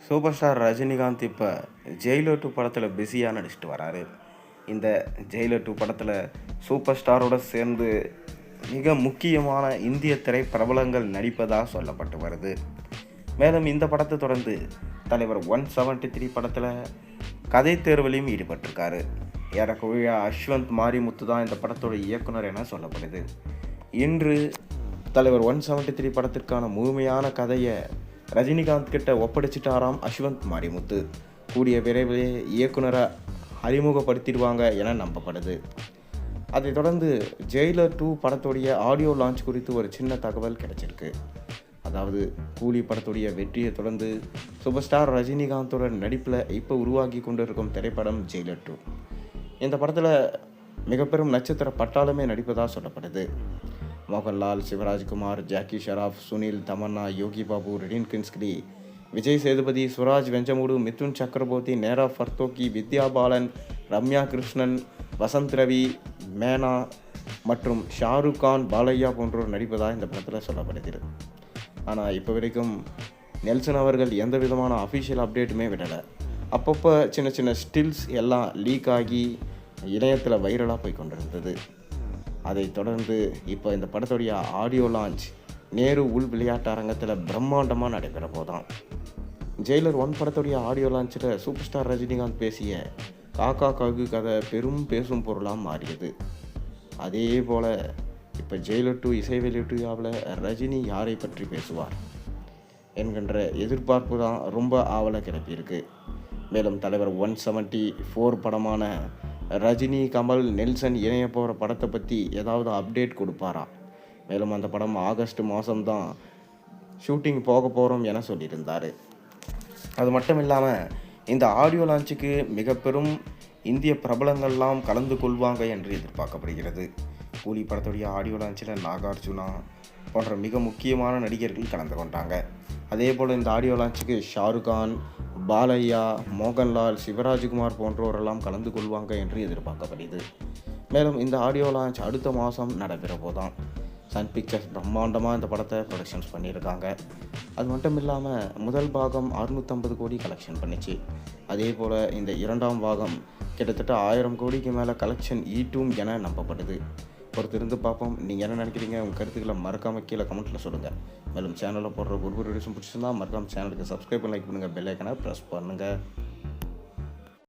Super star Rajinikanth இப்போ Jailer 2 படத்தில் பிஸியாக நடிச்சிட்டு வராரு. இந்த ஜெயிலர் 2 படத்தில் சூப்பர் ஸ்டாரோட சேர்ந்து மிக முக்கியமான இந்திய திரைப்பிரபலங்கள் நடிப்பதாக சொல்லப்பட்டு வருது. மேலும் இந்த படத்தை தொடர்ந்து தலைவர் 173 படத்தில் கதை தேர்விலையும் ஈடுபட்டிருக்காரு. ஏறக்குறைய அஸ்வந்த் மாரிமுத்து தான் இந்த படத்தோட இயக்குனர் என சொல்லப்படுது. இன்று தலைவர் 173 படத்திற்கான முழுமையான கதையை ரஜினிகாந்த் கிட்ட ஒப்படைச்சிட்டாராம் அஸ்வந்த் மாரிமுத்து. கூடிய விரைவிலே இயக்குனரை அறிமுகப்படுத்திடுவாங்க என நம்பப்படுது. அதைத் தொடர்ந்து ஜெயிலர் 2 படத்துடைய ஆடியோ லான்ச் குறித்து ஒரு சின்ன தகவல் கிடைச்சிருக்கு. அதாவது கூலி படத்துடைய வெற்றியை தொடர்ந்து சூப்பர் ஸ்டார் ரஜினிகாந்தோட நடிப்பில் இப்போ உருவாக்கி கொண்டிருக்கும் திரைப்படம் ஜெயிலர் 2. இந்த படத்தில் மிக பெரும் நட்சத்திர பட்டாளமே நடிப்பதாக சொல்லப்படுது. மோகன்லால், சிவராஜ்குமார், ஜாக்கி ஷராஃப், சுனில், தமன்னா, யோகி பாபு, ரெடின் கின்ஸ்கிரி, விஜய் சேதுபதி, சுராஜ் வெஞ்சமுடு, மிதுன் சக்கரபோர்த்தி, நேரா ஃபர்தோக்கி, வித்யா பாலன், ரம்யா கிருஷ்ணன், வசந்த் ரவி, மேனா மற்றும் ஷாருக் கான், பாலையா போன்றோர் நடிப்பதாக இந்த படத்தில் சொல்லப்படுகிறது. ஆனால் இப்போ வரைக்கும் நெல்சன் அவர்கள் எந்த விதமான அஃபிஷியல் அப்டேட்டுமே விடலை. அப்பப்போ சின்ன சின்ன ஸ்டில்ஸ் எல்லாம் லீக் ஆகி இணையத்தில் வைரலாக போய் கொண்டிருந்தது. அதைத் தொடர்ந்து இப்போ இந்த படத்துடைய ஆடியோ லான்ச் நேரு உள் விளையாட்டு அரங்கத்தில் பிரம்மாண்டமாக நடைபெற போதான். ஜெயிலர் 1 படத்துடைய ஆடியோ லான்ச்சில் சூப்பர் ஸ்டார் ரஜினிகாந்த் பேசிய காக்கா ககு கதை பெரும் பேசும் பொருளாக மாறியது. அதே போல் இப்போ ஜெயிலர் 2 இசை வெளியீட்டுவில் ரஜினி யாரை பற்றி பேசுவார் என்கின்ற எதிர்பார்ப்பு தான் ரொம்ப ஆவலை கிளப்பியிருக்கு. மேலும் தலைவர் 174 படமான ரஜினி, கமல், நெல்சன் இணைய போகிற படத்தை பற்றி ஏதாவது அப்டேட் கொடுப்பாரா? மேலும் அந்த படம் ஆகஸ்ட் மாதம்தான் ஷூட்டிங் போக போகிறோம் என சொல்லியிருந்தார். அது மட்டும் இல்லாமல் இந்த ஆடியோ லான்ச்சுக்கு மிக பெரும் இந்திய பிரபலங்கள்லாம் கலந்து கொள்வாங்க என்று எதிர்பார்க்கப்படுகிறது. கூலி படத்துடைய ஆடியோ லான்ச்சில் நாகார்ஜுனா போன்ற மிக முக்கியமான நடிகர்கள் கலந்து கொண்டாங்க. அதே போல் இந்த ஆடியோ லான்ச்சுக்கு ஷாருக் கான், பாலையா, மோகன்லால், சிவராஜ்குமார் போன்றோரெல்லாம் கலந்து கொள்வாங்க என்று எதிர்பார்க்கப்படுது. மேலும் இந்த ஆடியோ லான்ச் அடுத்த மாதம் நடைபெற போதான். சன் பிக்சர்ஸ் பிரம்மாண்டமாக இந்த படத்தை ப்ரொடக்ஷன்ஸ் பண்ணியிருக்காங்க. அது மட்டும் இல்லாமல் முதல் பாகம் 650 கோடி கலெக்ஷன் பண்ணிச்சு. அதே போல் இந்த இரண்டாம் பாகம் கிட்டத்தட்ட 1000 கோடிக்கு மேலே கலெக்ஷன் ஈட்டும் என நம்பப்படுது. பொறுத்திருந்து பார்ப்போம். நீங்கள் என்ன நினைக்கிறீங்க? உங்கள் கருத்துக்களை மறக்காமல் கீழே கமெண்ட்டில் சொல்லுங்கள். மேலும் சேனலில் போடுற ஒரு வீடியோஸும் பிடிச்சிருந்தா மறக்காமல் சேனலுக்கு சப்ஸ்கிரைப் பண்ணி லைக் பண்ணுங்கள், பெல் ஐக்கனை ப்ரெஸ் பண்ணுங்கள்.